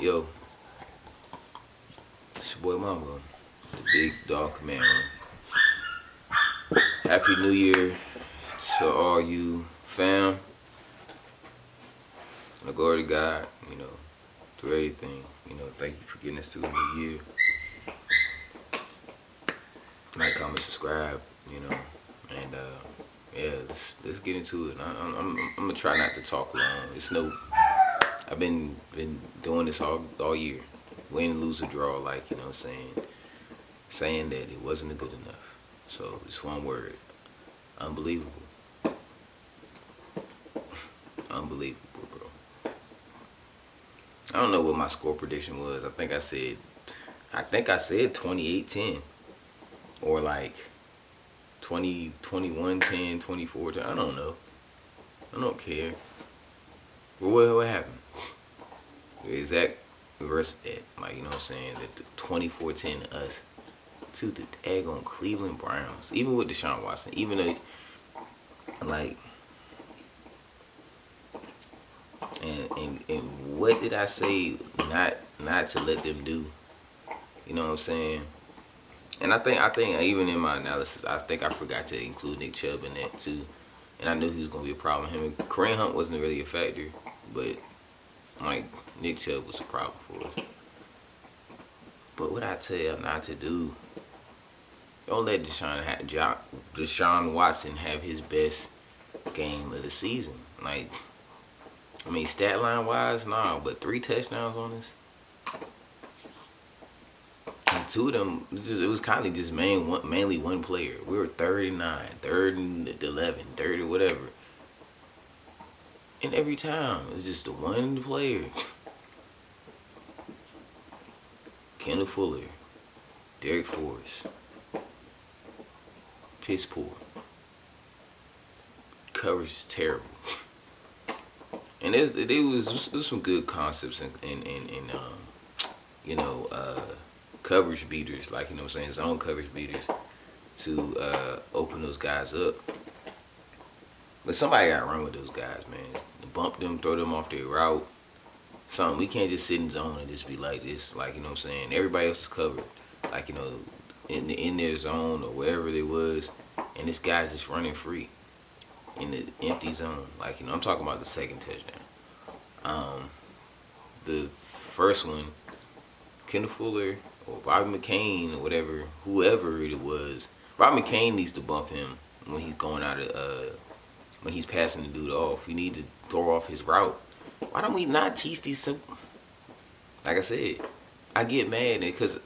Yo, it's your boy Mongo, the big dog commander. Happy New Year to all you fam. The glory to God, through everything. Thank you for getting us to a new year. Like, comment, subscribe, and yeah, let's get into it. I'm gonna try not to talk long. I've been doing this all year, win, lose, or draw. Like saying that it wasn't good enough. So just one word, unbelievable, unbelievable, bro. I don't know what my score prediction was. I think I said 28-10 or like 20-21-10, 24-10. I don't know. I don't care. But what happened? Exact reverse of that. Like, you know what I'm saying? The 24-10 us to the daggone Cleveland Browns. Even with Deshaun Watson. Even though, like, and what did I say not to let them do? You know what I'm saying? And I think even in my analysis, I think I forgot to include Nick Chubb in that too. And I knew he was gonna be a problem. Him and Kareem Hunt wasn't really a factor, but like Nick Chubb was a problem for us. But what I tell you not to do, don't let Deshaun Watson have his best game of the season. Like, I mean, stat line wise, nah, but 3 touchdowns on us. And 2 of them, it was kind of just mainly one player. We were 39, 3rd and 11, 30, whatever. And every time, it was just the one player. Kendall Fuller, Derek Forrest, piss poor. Coverage is terrible. And there was some good concepts in coverage beaters, like, you know what I'm saying, zone coverage beaters to open those guys up. But somebody got to run with those guys, man. Bump them, throw them off their route. Something. We can't just sit in zone and just be like this. Like, you know what I'm saying? Everybody else is covered. Like, in their zone or wherever they was. And this guy's just running free in the empty zone. Like, I'm talking about the second touchdown. The first one, Kendall Fuller or Bobby McCain or whatever, whoever it was, Bobby McCain needs to bump him when he's going out of when he's passing the dude off. You need to throw off his route. Why don't we not teach these simple? Like I said, I get mad because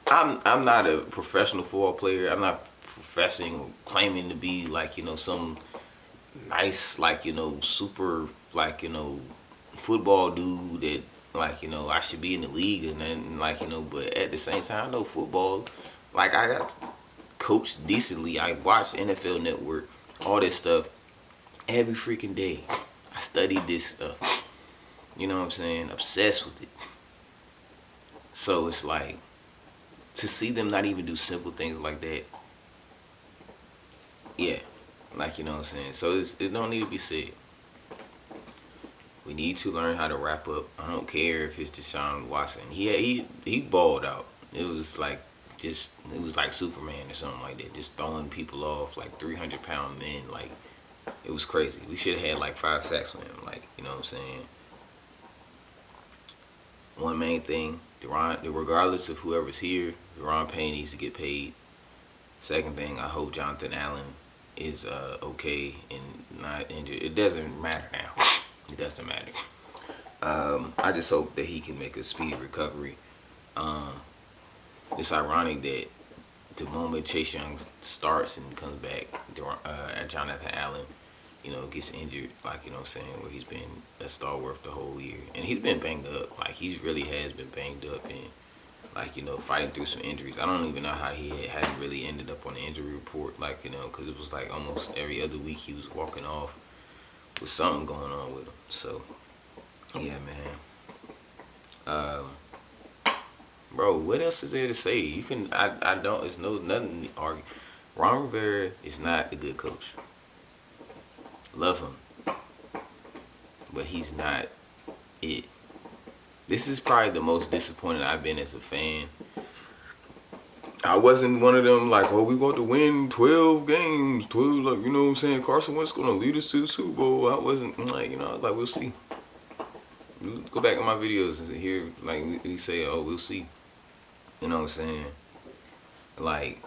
I'm not a professional football player. I'm not professing or claiming to be like some nice super football dude that I should be in the league and then but at the same time I know football. Like, I got coached decently. I watched NFL Network, all this stuff every freaking day. I studied this stuff. You know what I'm saying? Obsessed with it. So it's like, to see them not even do simple things like that. Yeah. Like, you know what I'm saying? So it don't need to be said. We need to learn how to wrap up. I don't care if it's Deshaun Watson. He balled out. It was like Superman or something like that. Just throwing people off like 300-pound men. Like, it was crazy. We should have had like 5 sacks with him. Like, you know what I'm saying? One main thing, regardless of whoever's here, Deron Payne needs to get paid. Second thing, I hope Jonathan Allen is okay and not injured. It doesn't matter now. It doesn't matter. I just hope that he can make a speedy recovery. It's ironic that the moment Chase Young starts and comes back, Jonathan Allen, gets injured, like, you know what I'm saying, where he's been a stalwart the whole year. And he's been banged up. Like, he really has been banged up and, fighting through some injuries. I don't even know how he hadn't really ended up on the injury report, because it was like almost every other week he was walking off with something going on with him. So, yeah, man. Bro, what else is there to say? It's nothing to argue. Ron Rivera is not a good coach. Love him. But he's not it. This is probably the most disappointed I've been as a fan. I wasn't one of them like, oh, we got to win 12 games, 12, like, you know what I'm saying? Carson Wentz gonna lead us to the Super Bowl. I wasn't like, I was like, we'll see. Go back in my videos and hear like we say, oh, we'll see. You know what I'm saying? Like,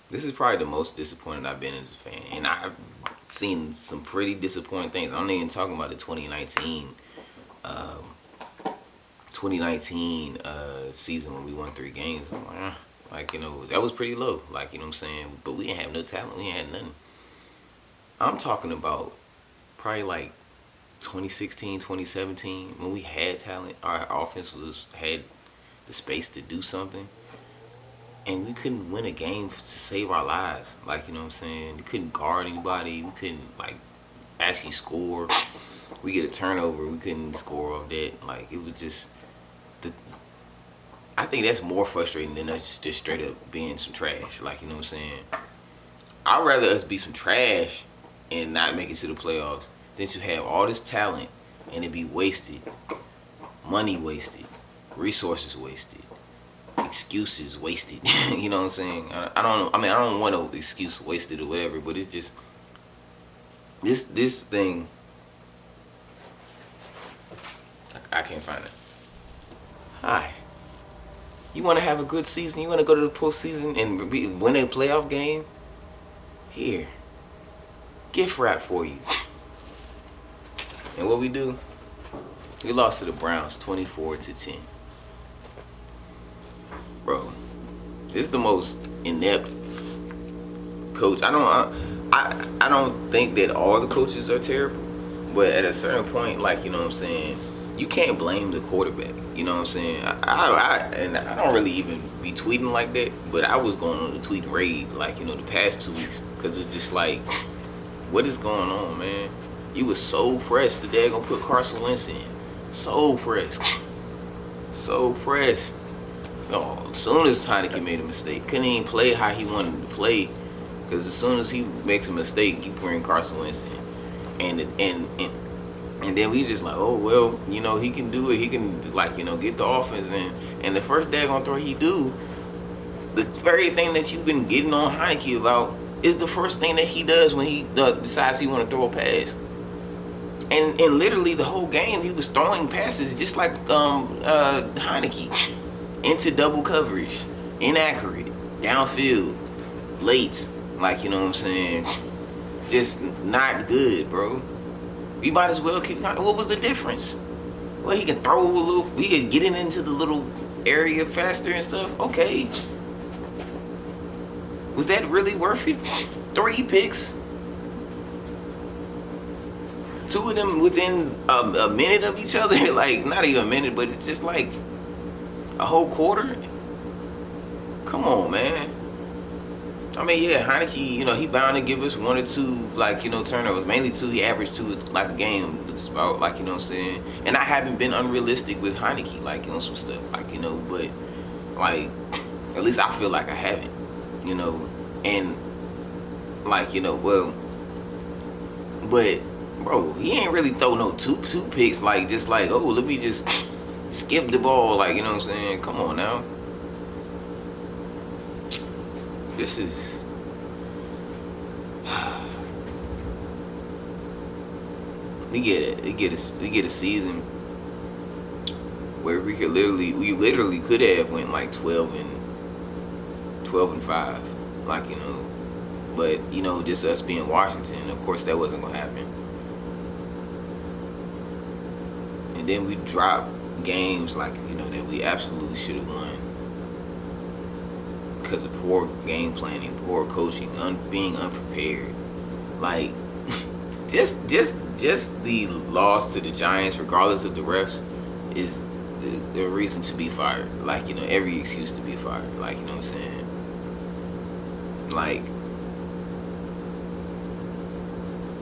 this is probably the most disappointed I've been as a fan, and I've seen some pretty disappointing things. I'm not even talking about the 2019 season when we won 3 games. I'm like, that was pretty low. Like, you know what I'm saying? But we didn't have no talent. We ain't had nothing. I'm talking about probably like 2016, 2017, when we had talent. Our offense had the space to do something. And we couldn't win a game to save our lives. Like, you know what I'm saying? We couldn't guard anybody. We couldn't, like, actually score. We get a turnover. We couldn't score off that. Like, it was just... I think that's more frustrating than us just straight up being some trash. Like, you know what I'm saying? I'd rather us be some trash and not make it to the playoffs than to have all this talent and it be wasted. Money wasted. Resources wasted. Excuses wasted. You know what I'm saying? I don't want no excuse wasted or whatever, but it's just this thing. I can't find it. Hi. You want to have a good season? You want to go to the postseason and win a playoff game? Here, gift wrap for you. And what we do? We lost to the Browns 24-10. Bro, this is the most inept coach. I don't think that all the coaches are terrible, but at a certain point, like, you know what I'm saying, you can't blame the quarterback. You know what I'm saying? I don't really even be tweeting like that, but I was going on the tweet raid, like, the past 2 weeks, because it's just like, what is going on, man? You was so pressed that they're gonna put Carson Wentz in. So pressed. So pressed. As soon as Heineke made a mistake, couldn't even play how he wanted to play, because as soon as he makes a mistake, you bring Carson Wentz in, and then we just like, oh well, he can do it. He can, like, get the offense in, and the first daggone throw he do, the very thing that you've been getting on Heineke about is the first thing that he does when he decides he want to throw a pass. And literally the whole game he was throwing passes just like Heineke. Into double coverage, inaccurate, downfield, late, like, you know what I'm saying? Just not good, bro. We might as well keep. What was the difference? Well, he can throw a little, he can get it into the little area faster and stuff. Okay. Was that really worth it? 3 picks. 2 of them within a minute of each other. Like, not even a minute, but it's just like a whole quarter? Come on, man. I mean, yeah, Heineke, he bound to give us 1 or 2, like, turnovers. Mainly 2. He averaged 2 like a game. It's about, like, you know what I'm saying? And I haven't been unrealistic with Heineke, like, some stuff, like, but, like, at least I feel like I haven't, and, like, well, but, bro, he ain't really throw no two picks, like, just like, oh, let me just skip the ball, like, you know what I'm saying? Come on now. This is... we get a season where we literally could have went like 12 and 5, like, but just us being Washington, of course that wasn't gonna happen. And then we dropped games like that we absolutely should have won because of poor game planning, poor coaching, being unprepared. Like just the loss to the Giants, regardless of the refs, is the reason to be fired. Like, every excuse to be fired. Like, you know what I'm saying? Like,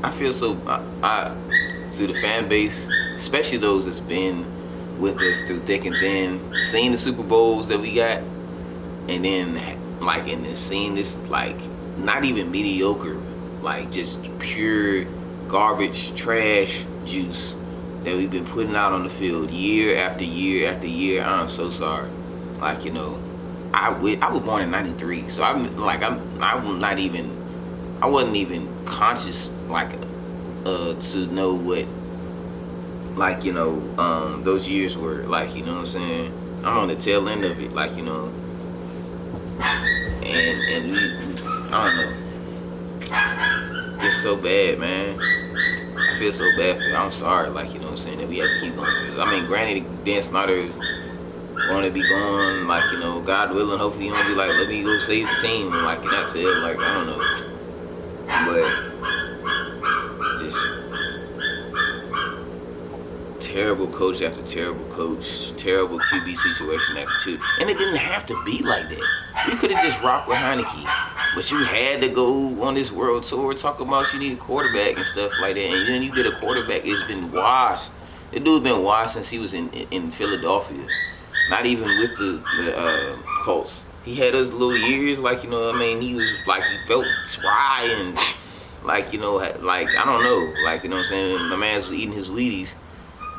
I feel so to the fan base, especially those that's been with us through thick and thin, seeing the Super Bowls that we got, and then seeing this, like, not even mediocre, like, just pure garbage, trash juice that we've been putting out on the field year after year after year. I'm so sorry. Like, you know, I was born in '93, so I'm not even, I wasn't even conscious like to know what, like, you know, those years were like, you know what I'm saying? I'm on the tail end of it, like, you know, and I don't know, it's so bad, man. I feel so bad for you. I'm sorry, like, you know what I'm saying, that we have to keep going. I mean, granted, Dan Snyder is going to be gone, like, you know, God willing, hopefully he don't be like, let me go save the team, and like, not say it, like, I don't know, but just terrible coach after terrible coach, terrible QB situation after two, and it didn't have to be like that. We could have just rocked with Heineke, but you had to go on this world tour talking about you need a quarterback and stuff like that, and then you get a quarterback that's been washed. The dude's been washed since he was in Philadelphia. Not even with the Colts. He had those little years, like, you know, I mean, he was like, he felt spry and like, you know, like, I don't know, like, you know what I'm saying, my man's was eating his Wheaties.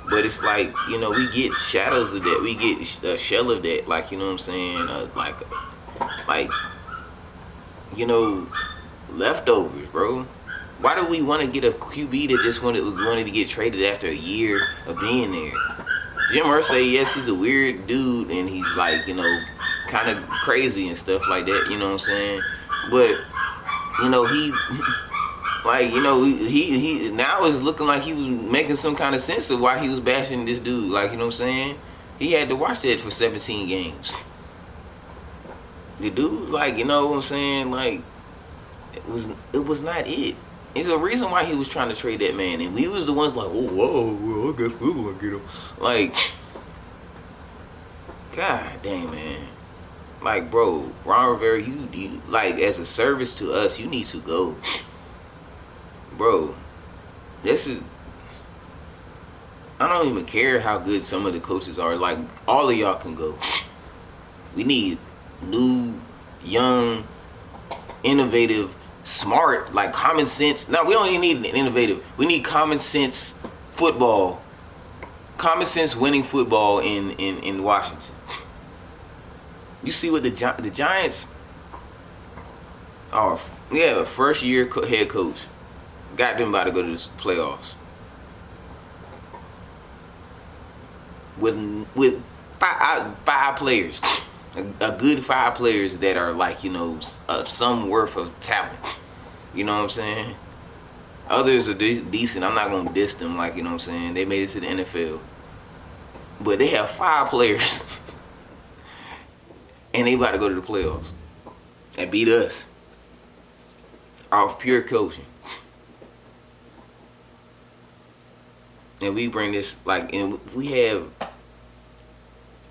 But it's like, you know, we get shadows of that, we get a shell of that, like, you know what I'm saying, like, you know, leftovers, bro. Why do we want to get a QB that just wanted to get traded after a year of being there? Jim Irsay, yes, he's a weird dude, and he's like, you know, kind of crazy and stuff like that, you know what I'm saying? But, you know, he like, you know, he now is looking like he was making some kind of sense of why he was bashing this dude, like, you know what I'm saying? He had to watch that for 17 games. The dude, like, you know what I'm saying, like, it was not it. It's a reason why he was trying to trade that man, and we was the ones like, oh, whoa, well, I guess we gonna get him. Like, god damn, man. Like, bro, Ron Rivera, you like, as a service to us, you need to go, bro. This is, I don't even care how good some of the coaches are. Like, all of y'all can go. We need new, young, innovative, smart, like, common sense. No, we don't even need innovative. We need common sense football. Common sense winning football in Washington. You see what the Giants are, yeah, first year head coach. Got them about to go to the playoffs. With five players. A good 5 players that are, like, you know, some worth of talent. You know what I'm saying? Others are decent. I'm not going to diss them, like, you know what I'm saying? They made it to the NFL. But they have 5 players. And they about to go to the playoffs. And beat us. Off pure coaching. And we bring this, like, and we have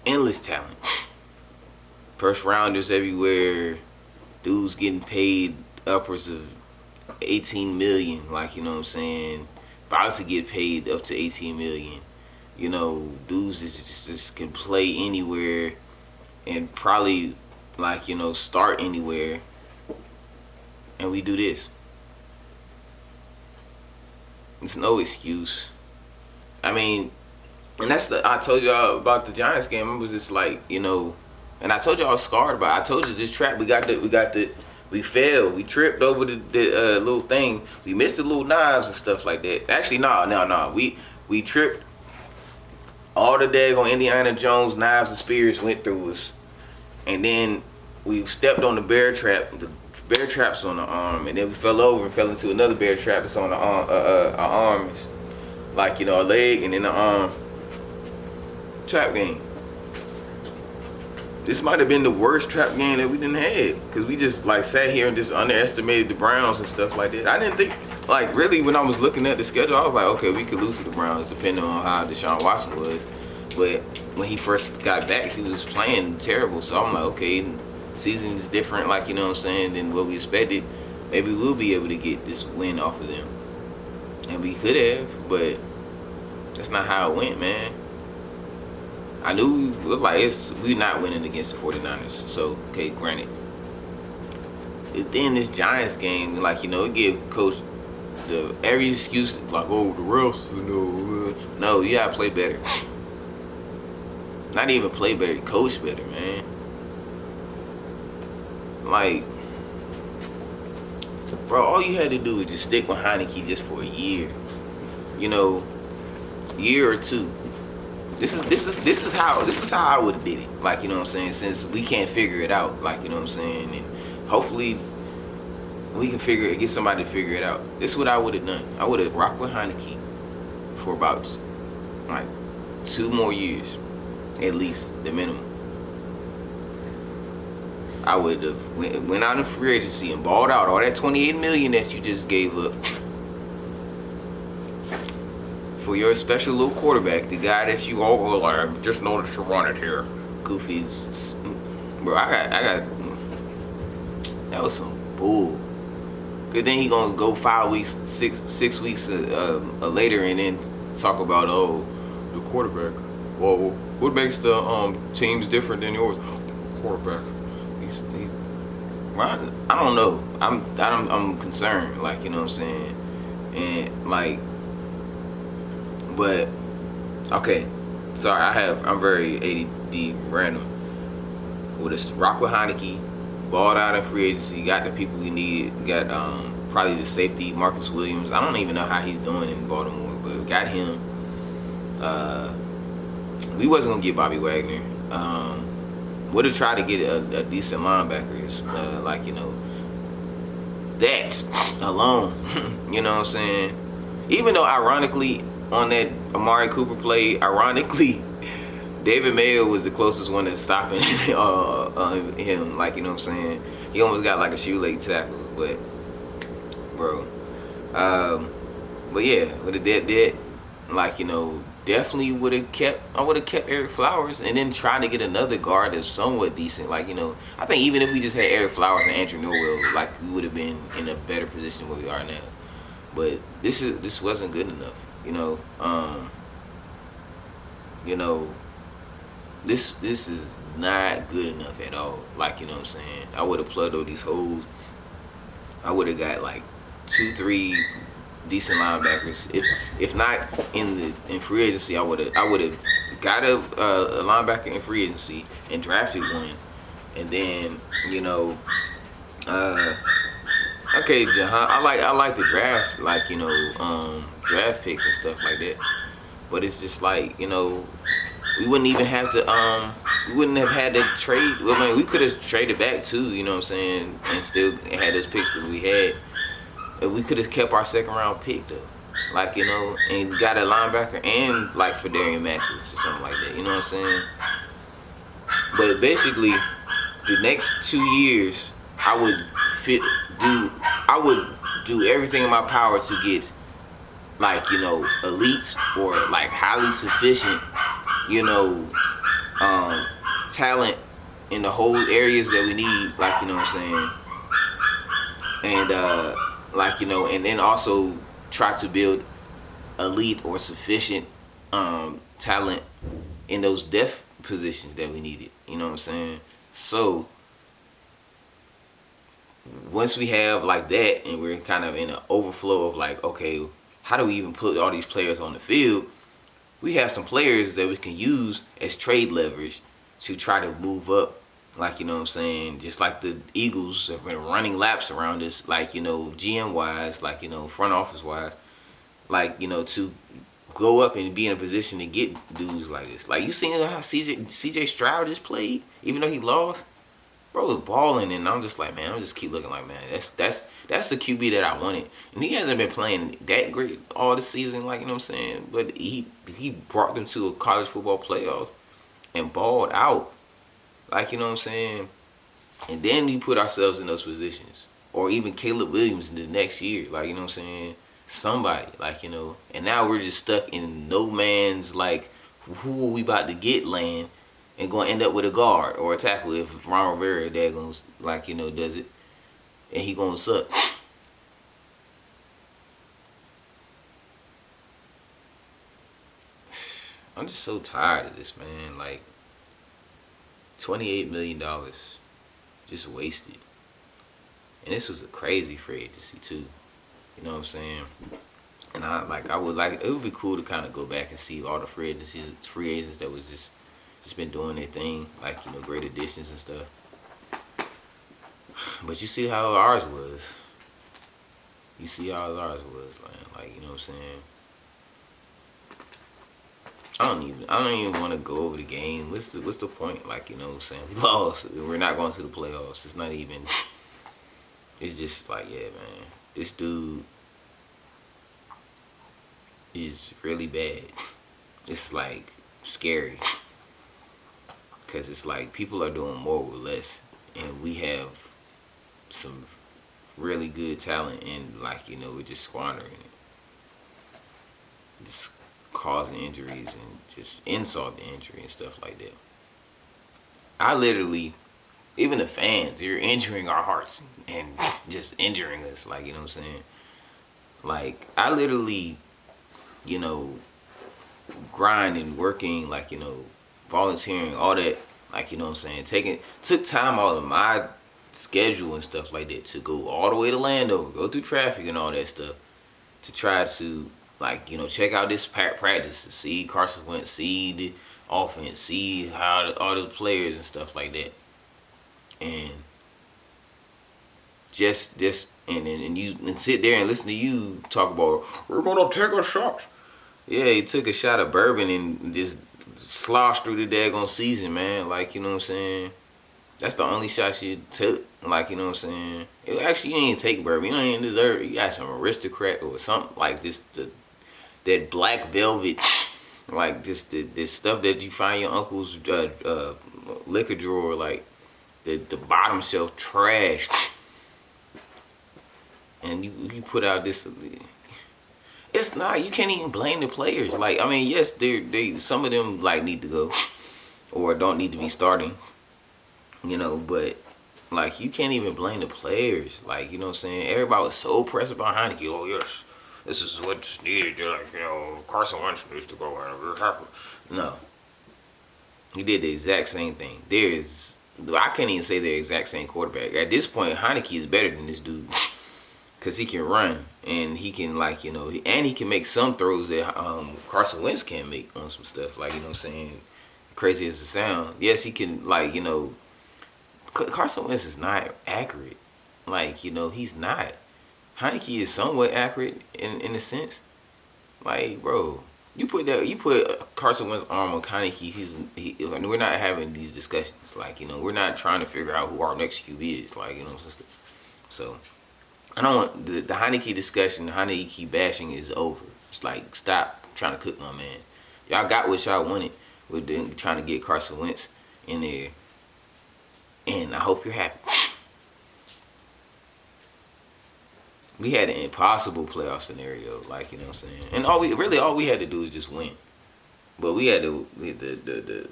endless talent. First rounders everywhere. Dudes getting paid upwards of 18 million, like, you know what I'm saying? About to get paid up to 18 million. You know, dudes just can play anywhere and probably, like, you know, start anywhere. And we do this. It's no excuse. I mean, and that's I told y'all about the Giants game. It was just like, you know, and I told you I was scarred about it. I told you this trap, we failed. We tripped over the little thing. We missed the little knives and stuff like that. Actually, no. We tripped. All the daggone Indiana Jones knives and spears went through us. And then we stepped on the bear trap. The bear trap's on the arm. And then we fell over and fell into another bear trap. It's on the arm, our arms. Like, you know, a leg and then the arm. Trap game. This might have been the worst trap game that we didn't have, because we just, like, sat here and just underestimated the Browns and stuff like that. I didn't think, like, really, when I was looking at the schedule, I was like, okay, we could lose to the Browns depending on how Deshaun Watson was. But when he first got back, he was playing terrible. So I'm like, okay, season is different, like, you know what I'm saying, than what we expected. Maybe we'll be able to get this win off of them. And we could have, but that's not how it went, man. I knew, like, we're not winning against the 49ers. So, okay, granted. Then this Giants game, like, you know, it gave Coach the every excuse is like, oh, the refs, no, you gotta play better. Not even play better, coach better, man. Like, bro, all you had to do was just stick with Heineke just for a year, year or two. This is how I would have did it. Like, you know what I'm saying? Since we can't figure it out, like, you know what I'm saying, and hopefully we can get somebody to figure it out. This is what I would have done. I would have rocked with Heineke for about like 2 more years, at least the minimum. I would have went out in free agency and balled out all that $28 million that you just gave up for your special little quarterback, the guy that you all were like, just noticed you run it here. Goofy's, bro. I got. That was some bull. Cause then he gonna go 5 weeks, 6 weeks later, and then talk about the quarterback. Well, what makes the teams different than yours? Quarterback. He's I don't know. I'm concerned. Like, you know what I'm saying, and like, but okay. Sorry, I'm very ADD random. With a rock with Heineke, balled out in free agency, got the people we needed, got probably the safety Marcus Williams. I don't even know how he's doing in Baltimore, but got him. We wasn't gonna get Bobby Wagner. Would have tried to get a decent linebacker, like, that alone. You know what I'm saying? Even though ironically on that Amari Cooper play, ironically David Mayo was the closest one to stopping him. Like, you know what I'm saying? He almost got like a shoelace tackle, but bro. But yeah, with a dead, like, definitely would have kept. I would have kept Eric Flowers and then tried to get another guard that's somewhat decent. Like, I think even if we just had Eric Flowers and Andrew Norwell, like, we would have been in a better position where we are now. But this wasn't good enough. This is not good enough at all. Like, you know what I'm saying? I would have plugged all these holes. I would have got like 2-3 decent linebackers. If not in free agency, I would have got a linebacker in free agency and drafted one, and then okay, Jahan, I like the draft, like, draft picks and stuff like that, but it's just like, we wouldn't even have to we wouldn't have had to trade. Well, I mean, we could have traded back too, you know what I'm saying, and still had those picks that we had. We could have kept our 2nd round pick though, like, and got a linebacker and like for Darian Matthews or something like that. You know what I'm saying? But basically, the next 2 years, I would do everything in my power to get like, elites or like highly sufficient, talent in the whole areas that we need, like, you know what I'm saying, and like, and then also try to build elite or sufficient talent in those depth positions that we needed. You know what I'm saying? So once we have like that, and we're kind of in an overflow of like, okay, how do we even put all these players on the field? We have some players that we can use as trade leverage to try to move up. Like, you know what I'm saying? Just like the Eagles have been running laps around us, like, GM wise, like, front office wise, like, to go up and be in a position to get dudes like this. Like, you seen how CJ Stroud just played, even though he lost? Bro was balling, and I'm just like, man, I'm just keep looking like, man, that's the QB that I wanted. And he hasn't been playing that great all the season, like, you know what I'm saying? But he brought them to a college football playoff and balled out. Like, you know what I'm saying? And then we put ourselves in those positions. Or even Caleb Williams in the next year. Like, you know what I'm saying? Somebody. Like, And now we're just stuck in no man's, like, who are we about to get land and going to end up with a guard or a tackle if Ron Rivera, like, does it. And he going to suck. I'm just so tired of this, man. Like, $28 million just wasted. And this was a crazy free agency too. You know what I'm saying? And I would like, it would be cool to kind of go back and see all the free agents that was just been doing their thing, like, you know, great additions and stuff. But you see how ours was. You see how ours was, like, you know what I'm saying? I don't even want to go over the game. What's the point? Like, you know what I'm saying? We lost. We're not going to the playoffs. It's not even. It's just like, yeah, man. This dude is really bad. It's like scary because it's like people are doing more with less, and we have some really good talent, and like, you know, we're just squandering it, just causing injuries and just insult to injury and stuff like that. I literally, even the fans, you're injuring our hearts and just injuring us, like, you know what I'm saying? Like, I literally, you know, grinding, working, like, you know, volunteering, all that, like, you know what I'm saying, took time out of my schedule and stuff like that to go all the way to Landover, go through traffic and all that stuff to try to, like, you know, check out this practice, to see Carson Wentz, see the offense, see how all the players and stuff like that, and just and you and sit there and listen to you talk about, we're gonna take a shot. Yeah, he took a shot of bourbon and just sloshed through the daggone season, man. Like, you know what I'm saying? That's the only shot you took. Like, you know what I'm saying? Actually, you ain't take bourbon. You don't even deserve it. You got some aristocrat or something like this. That black velvet, like this stuff that you find in your uncle's liquor drawer, like the bottom shelf trash. And you put out this. It's not. You can't even blame the players. Like, I mean, yes, they some of them like need to go or don't need to be starting. You know, but like, you can't even blame the players. Like, you know what I'm saying? Everybody was so pressed behind Heineke. Oh yes, this is what's needed. They're like, you know, Carson Wentz needs to go. No, he did the exact same thing. I can't even say they're the exact same quarterback. At this point, Heineke is better than this dude. Cause he can run and he can, like, you know, and he can make some throws that Carson Wentz can't make on some stuff. Like, you know what I'm saying? Crazy as it sounds. Yes, he can, like, you know, Carson Wentz is not accurate. Like, you know, he's not. Heineke is somewhat accurate in a sense. Like, bro, you put Carson Wentz's arm on Heineke. We're not having these discussions. Like, you know, we're not trying to figure out who our next QB is. Like, you know, so. I don't want the Heineke discussion, the Heineke bashing is over. It's like, stop trying to cook my man. Y'all got what y'all wanted with them trying to get Carson Wentz in there, and I hope you're happy. We had an impossible playoff scenario, like, you know what I'm saying, and all we had to do is just win. But we had to the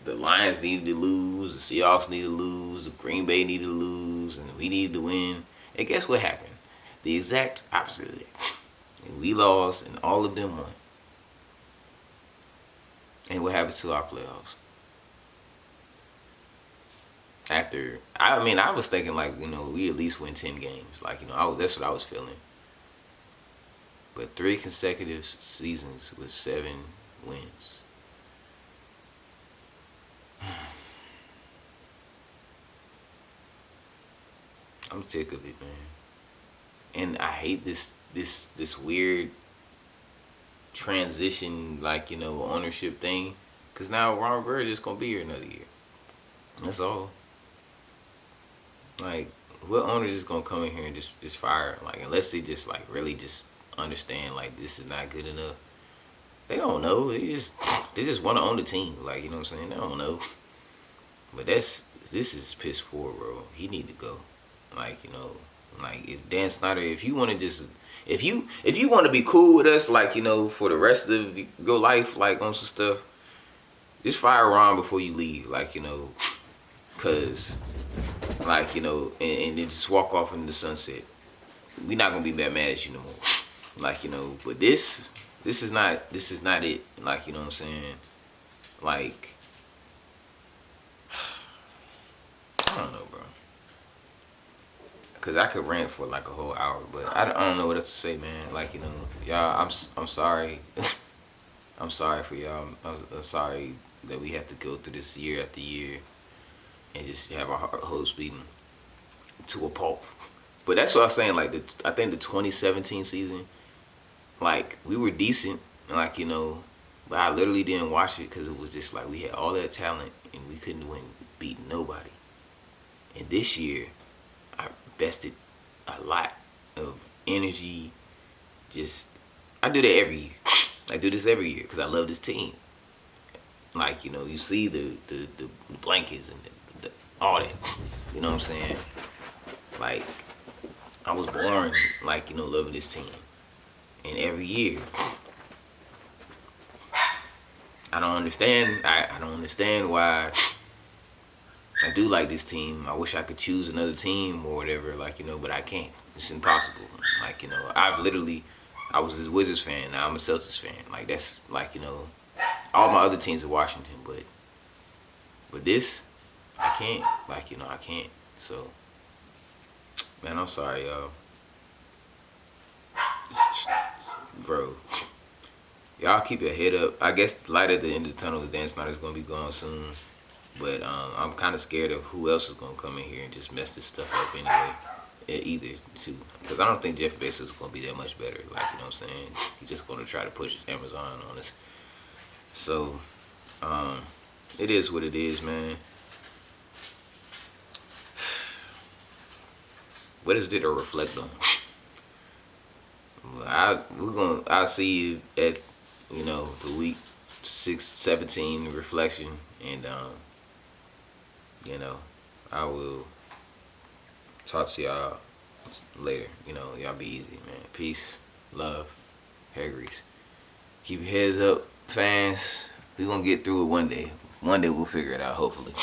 Lions needed to lose, the Seahawks needed to lose, the Green Bay needed to lose, and we needed to win. And guess what happened? The exact opposite of that. And we lost, and all of them won. And what happened to our playoffs? I was thinking, like, you know, we at least win 10 games. Like, you know, that's what I was feeling. But 3 consecutive seasons with 7 wins. I'm sick of it, man. And I hate this weird transition, like, you know, ownership thing. Cause now Ron Rivera is gonna be here another year. That's all. Like, what owner is gonna come in here and just fire? Like, unless they just, like, really just understand, like, this is not good enough. They don't know. They just want to own the team. Like, you know what I'm saying? They don't know. But this is piss poor, bro. He need to go. Like, you know, like, if Dan Snyder, if you want to just, if you want to be cool with us, like, you know, for the rest of your life, like, on some stuff, just fire Ron before you leave, like, you know, cause, like, you know, and then just walk off into the sunset. We not gonna be that mad at you no more, like, you know. But this is not it, like, you know what I'm saying, like, I don't know, bro. cause I could rant for like a whole hour, but I don't know what else to say, man. Like, y'all, I'm sorry. I'm sorry for y'all. I'm sorry that we have to go through this year after year and just have our hopes beaten to a pulp. But that's what I was saying. Like, I think the 2017 season, like, we were decent, like, but I literally didn't watch it because it was just like we had all that talent and we couldn't beat nobody. And this year, I invested a lot of energy. Just, I do that every year. I do this every year because I love this team. Like, you see the blankets and all that. You know what I'm saying? Like, I was born, like, loving this team. And every year, I don't understand. I don't understand why I do like this team. I wish I could choose another team or whatever, like, but I can't. It's impossible. Like, I was a Wizards fan. Now I'm a Celtics fan. Like, that's, like, all my other teams are Washington, but this, I can't. Like, I can't. So, man, I'm sorry, y'all. Bro, y'all keep your head up. I guess the light at the end of the tunnel is Dan Snyder's gonna be gone soon. But I'm kind of scared of who else is gonna come in here and just mess this stuff up anyway. Either two, because I don't think Jeff Bezos is gonna be that much better. Like, you know what I'm saying? He's just gonna try to push Amazon on us. So, it is what it is, man. What is there to reflect on? I'll see you at the week 17 reflection, and I will talk to y'all later. Y'all be easy, man. Peace, love, hair grease. Keep your heads up, fans. We gonna get through it one day. One day we'll figure it out, hopefully.